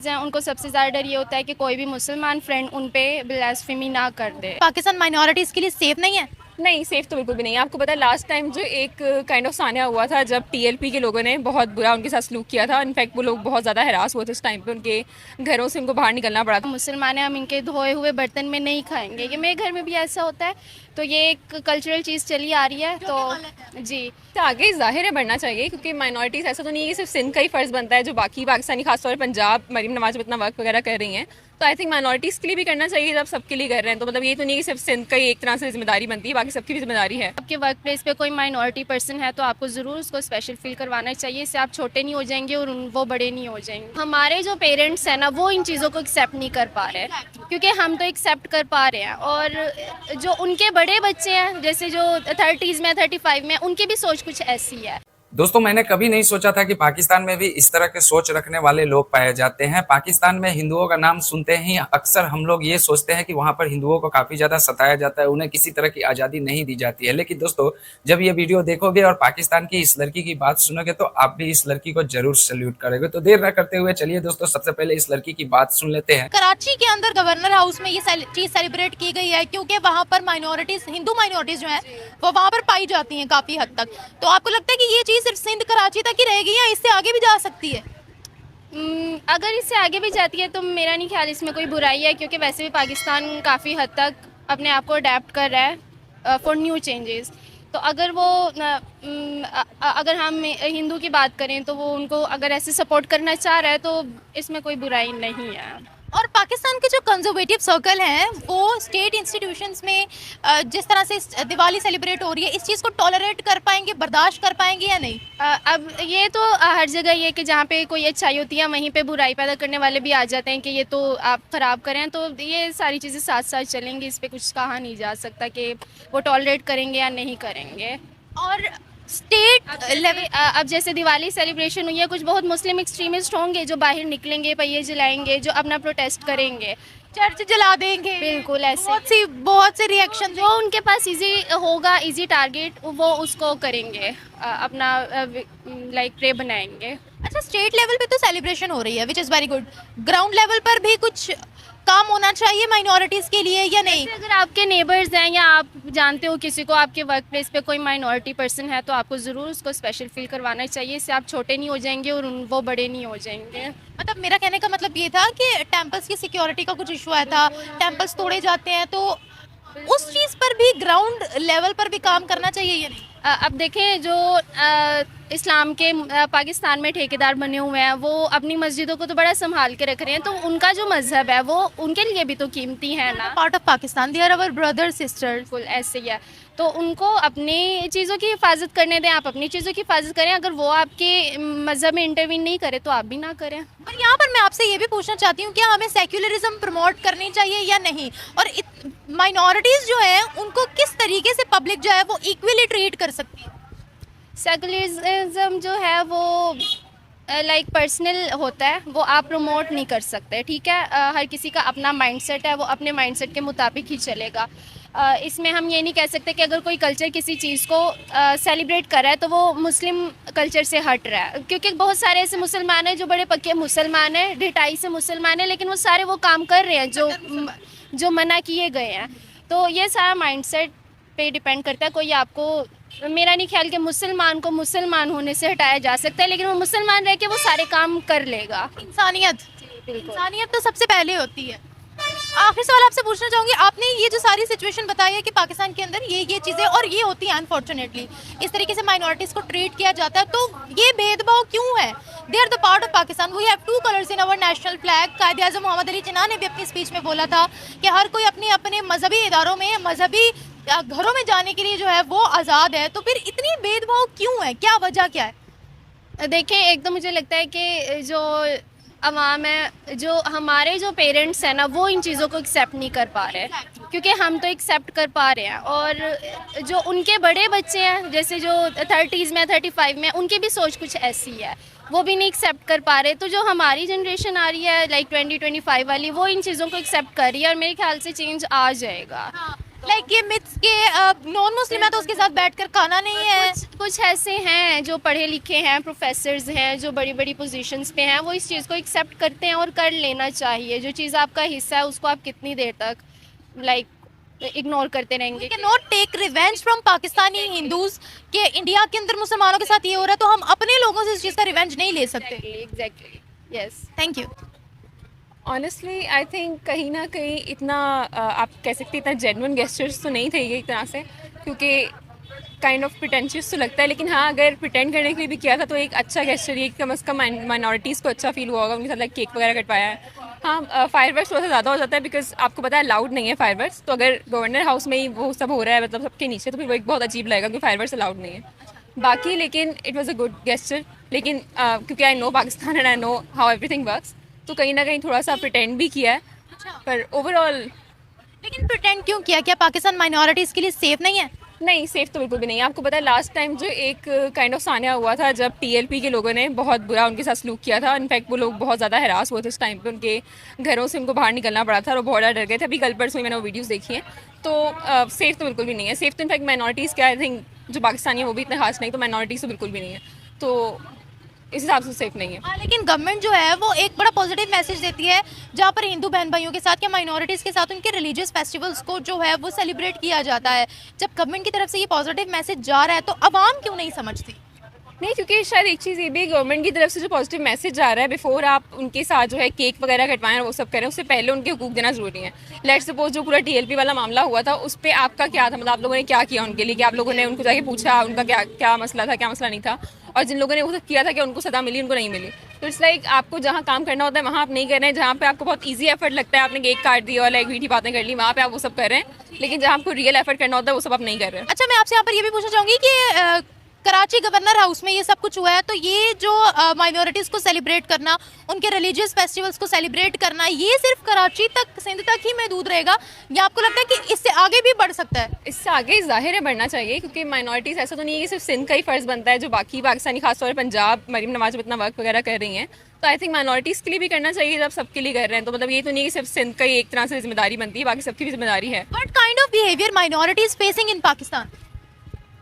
उनको सबसे ज़्यादा डर ये होता है कि कोई भी मुसलमान फ्रेंड उन पे ब्लास्फेमी ना कर दे। पाकिस्तान माइनॉरिटीज़ के लिए सेफ नहीं है? नहीं, सेफ तो बिल्कुल भी नहीं है। आपको पता है लास्ट टाइम जो एक काइंड ऑफ सान्या हुआ था जब टीएलपी के लोगों ने बहुत बुरा उनके साथ सलूक किया था। इनफैक्ट वो लोग बहुत ज़्यादा हैरास हुए थे उस टाइम पे, उनके घरों से उनको बाहर निकलना पड़ा था। मुसलमान हैं, हम इनके धोए हुए बर्तन में नहीं खाएंगे। ये मेरे घर में भी ऐसा होता है, तो ये एक कल्चरल चीज़ चली आ रही है। तो जी तो आगे ज़ाहिर है बढ़ना चाहिए, क्योंकि माइनॉरिटीज़ ऐसा तो नहीं है कि सिर्फ सिंध का ही फ़र्ज़ बनता है जो बाकी पाकिस्तानी खासतौर पर पंजाब मरीम नवाज में इतना वर्क वगैरह कर रही हैं। तो आई थिंक माइनॉरिटीज़ के लिए भी करना चाहिए जब सबके लिए कर रहे हैं। तो मतलब ये तो नहीं कि सिर्फ सिंध का ही एक तरह से जिम्मेदारी बनती है, बाकी सबकी भी जिम्मेदारी है। आपके वर्क प्लेस पे कोई माइनॉरिटी पर्सन है तो आपको ज़रूर उसको स्पेशल फील करवाना चाहिए। इससे आप छोटे नहीं हो जाएंगे और वो बड़े नहीं हो जाएंगे। हमारे जो पेरेंट्स हैं ना, वो इन चीज़ों को एक्सेप्ट नहीं कर पा रहे, क्योंकि हम तो एक्सेप्ट कर पा रहे हैं। और जो उनके बड़े बच्चे हैं, जैसे जो 30s में 35 में, उनकी भी सोच कुछ ऐसी है। दोस्तों, मैंने कभी नहीं सोचा था कि पाकिस्तान में भी इस तरह के सोच रखने वाले लोग पाए जाते हैं। पाकिस्तान में हिंदुओं का नाम सुनते ही अक्सर हम लोग ये सोचते हैं कि वहां पर हिंदुओं को काफी ज्यादा सताया जाता है, उन्हें किसी तरह की आजादी नहीं दी जाती है। लेकिन दोस्तों, जब ये वीडियो देखोगे और पाकिस्तान की इस लड़की की बात सुनोगे तो आप भी इस लड़की को जरूर सैल्यूट करोगे। तो देर न करते हुए चलिए दोस्तों, सबसे पहले इस लड़की की बात सुन लेते हैं। कराची के अंदर गवर्नर हाउस में ये चीज सेलिब्रेट की गई है क्योंकि वहाँ पर माइनॉरिटीज, हिंदू माइनॉरिटीज जो है वो वहाँ पर पाई जाती हैं काफी हद तक। तो आपको लगता है कि ये चीज सिर्फ सिंध कराची तक ही रहेगी या इससे आगे भी जा सकती है? अगर इससे आगे भी जाती है तो मेरा नहीं ख्याल इसमें कोई बुराई है, क्योंकि वैसे भी पाकिस्तान काफ़ी हद तक अपने आप को अडेप्ट कर रहा है फॉर न्यू चेंजेस। तो अगर वो अगर हम हिंदू की बात करें तो वो उनको अगर ऐसे सपोर्ट करना चाह रहा है तो इसमें कोई बुराई नहीं है। और पाकिस्तान के जो कंजर्वेटिव सर्कल हैं वो स्टेट इंस्टीट्यूशंस में जिस तरह से दिवाली सेलिब्रेट हो रही है, इस चीज़ को टॉलरेट कर पाएंगे, बर्दाश्त कर पाएंगे या नहीं? अब ये तो हर जगह ये कि जहाँ पे कोई अच्छाई होती है वहीं पे बुराई पैदा करने वाले भी आ जाते हैं कि ये तो आप ख़राब करें। तो ये सारी चीज़ें साथ साथ चलेंगी, इस पर कुछ कहा नहीं जा सकता कि वो टॉलरेट करेंगे या नहीं करेंगे। और स्टेट लेवल अब जैसे दिवाली सेलिब्रेशन हुई है, कुछ बहुत मुस्लिम एक्सट्रीमिस्ट होंगे जो बाहर निकलेंगे, पहिए जलाएंगे, जो अपना प्रोटेस्ट करेंगे, चर्च जला देंगे, बिल्कुल ऐसे बहुत से रिएक्शन जो उनके पास इजी होगा, इजी टारगेट, वो उसको करेंगे, अपना लाइक प्रे बनाएंगे। अच्छा, स्टेट लेवल पे तो सेलिब्रेशन हो रही है which is very good. Ground level पर भी कुछ काम होना चाहिए माइनॉरिटीज़ के लिए या नहीं? अगर आपके नेबर्स हैं या आप जानते हो किसी को, आपके वर्क प्लेस पे कोई माइनॉरिटी पर्सन है तो आपको ज़रूर उसको स्पेशल फील करवाना चाहिए। इससे आप छोटे नहीं हो जाएंगे और वो बड़े नहीं हो जाएंगे। मतलब मेरा कहने का मतलब ये था कि टेम्पल्स की सिक्योरिटी का कुछ इशू आया था, टेम्पल्स तोड़े जाते हैं, तो उस चीज़ पर भी ग्राउंड लेवल पर भी काम करना चाहिए या नहीं? अब देखें, जो इस्लाम के पाकिस्तान में ठेकेदार बने हुए हैं वो अपनी मस्जिदों को तो बड़ा संभाल के रख रहे हैं, तो उनका जो मजहब है वो उनके लिए भी तो कीमती है ना। Part of Pakistan, they are our brother sisters. बिल्कुल ऐसे ही है, तो उनको अपनी चीज़ों की हिफाजत करने दें, आप अपनी चीज़ों की हिफाजत करें। अगर वो आपके मजहब में इंटरवीन नहीं करे तो आप भी ना करें। और यहाँ पर मैं आपसे ये भी पूछना चाहती हूँ, क्या हमें सेक्युलरिज्म प्रमोट करनी चाहिए या नहीं? और माइनॉरिटीज़ जो है उनको किस तरीके से पब्लिक जो है वो इक्वली ट्रीट कर सकती है? सेकुलरिज्म जो है वो लाइक पर्सनल होता है, वो आप प्रमोट नहीं कर सकते, ठीक है। हर किसी का अपना माइंडसेट है, वो अपने माइंडसेट के मुताबिक ही चलेगा। इसमें हम ये नहीं कह सकते कि अगर कोई कल्चर किसी चीज़ को सेलिब्रेट कर रहा है तो वो मुस्लिम कल्चर से हट रहा है, क्योंकि बहुत सारे ऐसे मुसलमान हैं जो बड़े पक्के मुसलमान हैं, ढिठाई से मुसलमान हैं, लेकिन वो सारे वो काम कर रहे हैं जो मना किए गए हैं। तो ये सारा माइंडसेट पे डिपेंड करता है। कोई आपको, मेरा नहीं ख्याल कि मुसलमान को मुसलमान होने से हटाया जा सकता है, लेकिन वो मुसलमान रह के वो सारे काम कर लेगा। इंसानियत तो सबसे पहले होती है। आखिर सवाल आपसे पूछना चाहूँगी, आपने ये जो सारी सिचुएशन बताई है कि पाकिस्तान के अंदर ये चीज़ें और ये होती हैं, अनफॉर्चुनेटली इस तरीके से माइनॉरिटीज़ को ट्रीट किया जाता है, तो ये भेदभाव क्यों है? They are the part of Pakistan, we have two colours in our national flag. Quaid-e-Azam Mohammad Ali Jinnah ने भी अपनी स्पीच में बोला था कि हर कोई अपने अपने मजहबी इदारों में, मजहबी घरों में जाने के लिए जो है वो आज़ाद है। तो फिर इतनी भेदभाव क्यों है, क्या वजह क्या है? देखिए, एक तो मुझे लगता है कि जो अवाम है, जो हमारे जो पेरेंट्स हैं ना, वो इन चीज़ों को एक्सेप्ट नहीं कर पा रहे, क्योंकि हम तो एक्सेप्ट कर पा रहे हैं। और जो उनके बड़े बच्चे हैं, जैसे जो 30s में 35 में, उनकी भी सोच कुछ ऐसी है, वो भी नहीं एक्सेप्ट कर पा रहे। तो जो हमारी जनरेशन आ रही है लाइक 2025 वाली, वो इन चीज़ों को एक्सेप्ट कर रही है और मेरे ख्याल से चेंज आ जाएगा। लाइक ये मिथ्स के नॉन मुस्लिम है तो उसके साथ बैठकर खाना नहीं है। कुछ ऐसे हैं जो पढ़े लिखे हैं, प्रोफेसर्स हैं, जो बड़ी बड़ी पोजीशंस पे हैं, वो इस चीज़ को एक्सेप्ट करते हैं और कर लेना चाहिए। जो चीज़ आपका हिस्सा है उसको आप कितनी देर तक इग्नोर करते रहेंगे। Can not take revenge from Pakistani Hindus के इंडिया के अंदर मुसलमानों के साथ ये हो रहा है, तो हम अपने लोगों से इस चीज़ का रिवेंज नहीं ले सकते। Exactly, yes. Thank you. Honestly I think कहीं ना कहीं इतना आप कह सकते हैं इतना जेन्युइन गेस्चर्स तो नहीं थे ये एक तरह से, क्योंकि काइंड ऑफ प्रिटेंशियस तो लगता है, लेकिन हाँ अगर प्रिटेंड करने के लिए भी किया था तो एक अच्छा गेस्चर ये कम से कम माइनॉरिटीज़ को अच्छा फील हुआ होगा, उनके साथ लाइक केक वगैरह कटवाया है। हाँ फायरवर्क्स थोड़ा सा ज़्यादा हो जाता है बिकॉज आपको पता है अलाउड नहीं है फायरवर्क्स, तो अगर गवर्नर हाउस में ही वो सब हो रहा है मतलब सबके नीचे, तो फिर वो एक बहुत अजीब लगेगा क्योंकि फायरवर्क्स अलाउड नहीं है। बाकी लेकिन it was a good gesture, लेकिन क्योंकि I know Pakistan and I know how everything works, तो कहीं ना कहीं थोड़ा सा प्रिटेंड भी किया है, पर ओवरऑल लेकिन प्रिटेंड क्यों किया? क्या पाकिस्तान माइनॉरिटीज़ के लिए सेफ नहीं है? नहीं, सेफ तो बिल्कुल भी नहीं है। आपको पता है लास्ट टाइम जो एक काइंड ऑफ सान्या हुआ था जब टीएलपी के लोगों ने बहुत बुरा उनके साथ सलूक किया था, इनफैक्ट वो लोग बहुत ज़्यादा हरास हुए थे उस टाइम पे, उनके घरों से उनको बाहर निकलना पड़ा था और वो बहुत ज़्यादा डर गए थे। अभी कल परसों ही मैंने वो वीडियोज़ देखी हैं, तो सेफ़ तो बिल्कुल भी नहीं है। सेफ़ तो इनफैक्ट माइनॉरिटीज़ क्या आई थिंक जो पाकिस्तानी है वो भी इतने खास नहीं, तो माइनॉरिटीज़ तो बिल्कुल भी नहीं है, तो इस हिसाब से सेफ़ नहीं है। हाँ, लेकिन गवर्नमेंट जो है वो एक बड़ा पॉजिटिव मैसेज देती है जहाँ पर हिंदू बहन भाइयों के साथ या माइनॉरिटीज़ के साथ उनके रिलीजियस फेस्टिवल्स को जो है वो सेलिब्रेट किया जाता है। जब गवर्नमेंट की तरफ से ये पॉजिटिव मैसेज जा रहा है तो आवाम क्यों नहीं समझती? नहीं, क्योंकि शायद एक चीज़ ये भी गवर्नमेंट की तरफ से जो पॉजिटिव मैसेज आ रहा है, बिफोर आप उनके साथ जो है केक वगैरह कटवाएं और वो सब करें, उससे पहले उनके हुकूक देना ज़रूरी है। लेट्स सपोज जो पूरा टीएलपी वाला मामला हुआ था उस पर आपका क्या था, मतलब आप लोगों ने क्या किया उनके लिए, कि आप लोगों ने उनको जाके पूछा उनका क्या क्या मसला था, क्या मसला नहीं था, और जिन लोगों ने वो सब किया था कि उनको सज़ा मिली, उनको नहीं मिली। तो इट्स लाइक आपको जहाँ काम करना होता है वहाँ आप नहीं कर रहे हैं, जहाँ पे आपको बहुत ईजी एफर्ट लगता है, आपने केक काट दिया और लाइक मीठी बातें कर ली, वहाँ पे आप वो सब कर रहे हैं, लेकिन जहाँ आपको रियल एफर्ट करना होता है वो सब आप नहीं कर रहे हैं। अच्छा, मैं आपसे यहाँ पर ये भी पूछना चाहूँगी कि कराची गवर्नर हाउस में ये सब कुछ हुआ है, तो ये जो माइनॉरिटीज़ को सेलिब्रेट करना, उनके रिलीजियस फेस्टिवल्स को सेलिब्रेट करना, ये सिर्फ कराची तक, सिंध तक ही महदूद रहेगा या आपको लगता है कि इससे आगे भी बढ़ सकता है? इससे आगे ज़ाहिर है बढ़ना चाहिए, क्योंकि माइनॉरिटीज़ ऐसा तो नहीं है कि सिर्फ सिंध का ही फ़र्ज़ बनता है, जो बाकी पाकिस्तानी खासतौर पर पंजाब मरीम नवाज में इतना वर्क वगैरह कर रही हैं, तो आई थिंक माइनॉरिटीज़ के लिए भी करना चाहिए जब सबके लिए कर रहे हैं, तो मतलब ये तो नहीं कि सिर्फ सिंध का ही एक तरह से जिम्मेदारी बनती है, बाकी सबकी भी जिम्मेदारी है। What kind of behaviour minorities facing in Pakistan?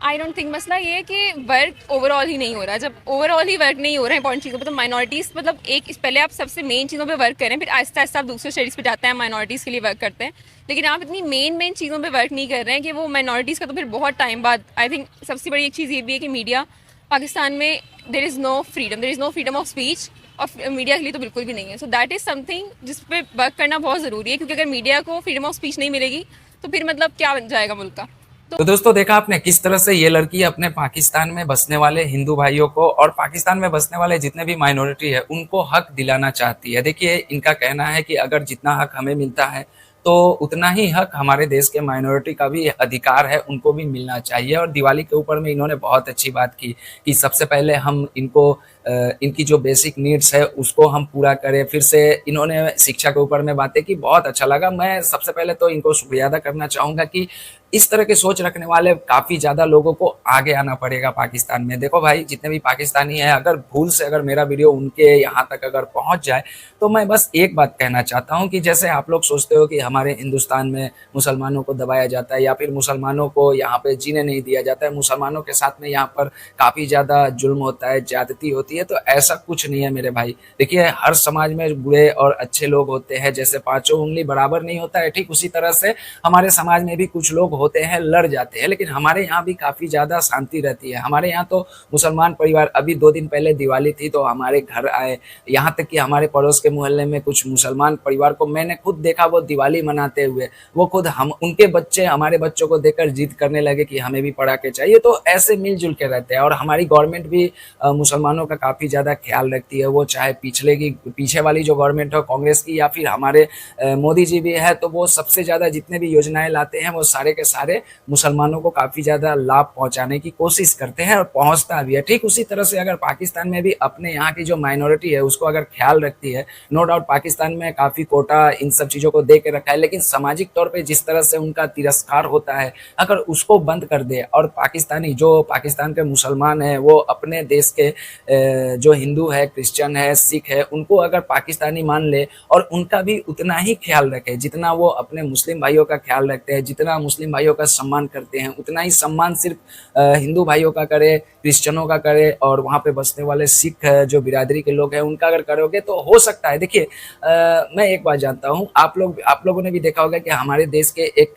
I don't think मसला ये है कि वर्क ओवरऑल ही नहीं हो रहा। जब ओवरऑल ही वर्क नहीं हो रहा है इंपॉर्टेंट चीज़ों पर, तो माइनॉरिटीज़ मतलब एक पहले आप सबसे मेन चीज़ों पे वर्क करें, फिर आहिस्ता आहिस्ता आप दूसरे स्टडीज़ पे जाते हैं, माइनॉरिटीज़ के लिए वर्क करते हैं, लेकिन आप इतनी मेन चीज़ों पे वर्क नहीं कर रहे हैं कि वो माइनॉरिटीज़ का तो फिर बहुत टाइम बाद। आई थिंक सबसे बड़ी एक चीज़ ये भी है कि मीडिया पाकिस्तान में there is no freedom of speech, और मीडिया के लिए तो बिल्कुल भी नहीं है। सो दैट इज़ समथिंग जिस पे वर्क करना बहुत ज़रूरी है, क्योंकि अगर मीडिया को फ्रीडम ऑफ स्पीच नहीं मिलेगी तो फिर मतलब क्या बन जाएगा मुल्क का। तो दोस्तों देखा आपने किस तरह से ये लड़की अपने पाकिस्तान में बसने वाले हिंदू भाइयों को और पाकिस्तान में बसने वाले जितने भी माइनॉरिटी है उनको हक दिलाना चाहती है। देखिए इनका कहना है कि अगर जितना हक हमें मिलता है तो उतना ही हक हमारे देश के माइनॉरिटी का भी अधिकार है, उनको भी मिलना चाहिए। और दिवाली के ऊपर में इन्होंने बहुत अच्छी बात की कि सबसे पहले हम इनको इनकी जो बेसिक नीड्स है उसको हम पूरा करें। फिर से इन्होंने शिक्षा के ऊपर में बातें की, बहुत अच्छा लगा। मैं सबसे पहले तो इनको शुक्रिया अदा करना चाहूँगा कि इस तरह के सोच रखने वाले काफ़ी ज़्यादा लोगों को आगे आना पड़ेगा पाकिस्तान में। देखो भाई, जितने भी पाकिस्तानी हैं, अगर भूल से अगर मेरा वीडियो उनके यहाँ तक अगर पहुँच जाए तो मैं बस एक बात कहना चाहता हूँ कि जैसे आप लोग सोचते हो कि हमारे हिंदुस्तान में मुसलमानों को दबाया जाता है या फिर मुसलमानों को यहाँ पे जीने नहीं दिया जाता है, मुसलमानों के साथ में यहाँ पर काफ़ी ज़्यादा जुल्म होता है, ज्यादती होती है, तो ऐसा कुछ नहीं है मेरे भाई। देखिए हर समाज में बुरे और अच्छे लोग होते हैं, जैसे पाँचों उंगली बराबर नहीं होता है, ठीक उसी तरह से हमारे समाज में भी कुछ लोग होते हैं लड़ जाते हैं, लेकिन हमारे यहाँ भी काफ़ी ज़्यादा शांति रहती है। हमारे यहाँ तो मुसलमान परिवार, अभी 2 दिन पहले दिवाली थी तो हमारे घर आए, यहाँ तक कि हमारे पड़ोस के मोहल्ले में कुछ मुसलमान परिवार को मैंने खुद देखा वो दिवाली मनाते हुए, वो खुद हम उनके बच्चे हमारे बच्चों को देखकर जिद करने लगे कि हमें भी पटाखे चाहिए। तो ऐसे मिलजुल के रहते हैं। और हमारी गवर्नमेंट भी मुसलमानों का काफ़ी ज़्यादा ख्याल रखती है, वो चाहे पीछे वाली जो गवर्नमेंट है कांग्रेस की या फिर हमारे मोदी जी भी है, तो वो सबसे ज़्यादा जितने भी योजनाएं लाते हैं वो सारे के सारे मुसलमानों को काफ़ी ज़्यादा लाभ पहुंचाने की कोशिश करते हैं और पहुंचता भी है। ठीक उसी तरह से अगर पाकिस्तान में भी अपने यहाँ की जो माइनॉरिटी है उसको अगर ख्याल रखती है, नो डाउट पाकिस्तान में काफ़ी कोटा इन सब चीज़ों को दे के रखा है, लेकिन सामाजिक तौर पे जिस तरह से उनका तिरस्कार होता है, अगर उसको बंद कर दे और पाकिस्तान के मुसलमान हैं वो अपने देश के जो हिंदू है, क्रिश्चियन है, सिख है, उनको अगर पाकिस्तानी मान ले और उनका भी उतना ही ख्याल रखे जितना वो अपने मुस्लिम भाइयों का ख्याल रखते हैं, जितना मुस्लिम भाइयों का सम्मान करते हैं, उतना ही सम्मान सिर्फ हिंदू भाइयों का करे, क्रिश्चियनों का करे और वहाँ पे बसने वाले सिख जो बिरादरी के लोग हैं उनका अगर करोगे तो हो सकता है। देखिए मैं एक बात जानता हूँ, आप लोगों ने भी देखा होगा कि हमारे देश के एक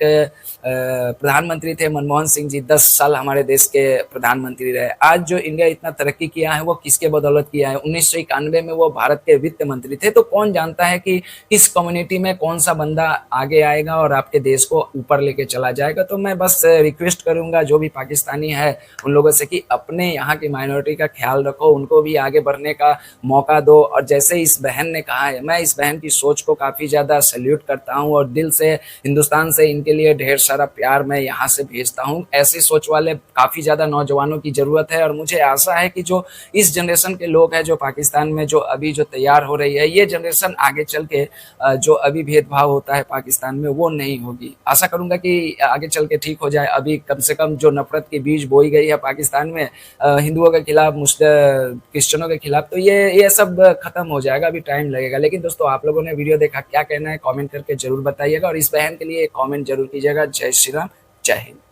प्रधानमंत्री थे मनमोहन सिंह जी, 10 साल हमारे देश के प्रधानमंत्री रहे। आज जो इंडिया इतना तरक्की किया है वो किसके बदौलत किया है? 1991 में वो भारत के वित्त मंत्री थे। तो कौन जानता है कि किस कम्युनिटी में कौन सा बंदा आगे आएगा और आपके देश को ऊपर लेके चला जाएगा। तो मैं बस रिक्वेस्ट करूंगा जो भी पाकिस्तानी है उन लोगों से कि अपने यहाँ की माइनॉरिटी का ख्याल रखो, उनको भी आगे बढ़ने का मौका दो। और जैसे इस बहन ने कहा है, मैं इस बहन की सोच को काफ़ी ज़्यादा सैल्यूट करता हूँ और दिल से हिंदुस्तान से इनके लिए ढेर सारा प्यार मैं यहाँ से भेजता हूँ। ऐसी सोच वाले काफ़ी ज़्यादा नौजवानों की ज़रूरत है और मुझे आशा है कि जो इस जनरेशन के लोग हैं जो पाकिस्तान में जो अभी जो तैयार हो रही है, ये जनरेशन आगे चल के जो अभी भेदभाव होता है पाकिस्तान में वो नहीं होगी। आशा करूंगा कि आगे चल के ठीक हो जाए। अभी कम से कम जो नफरत के बीज बोई गई है पाकिस्तान में हिंदुओं के खिलाफ, क्रिश्चियनों के खिलाफ, तो ये सब खत्म हो जाएगा, अभी टाइम लगेगा। लेकिन दोस्तों आप लोगों ने वीडियो देखा, क्या कहना है कमेंट करके जरूर बताइएगा और इस बहन के लिए एक कमेंट जरूर कीजिएगा। जय श्री राम, जय हिंद।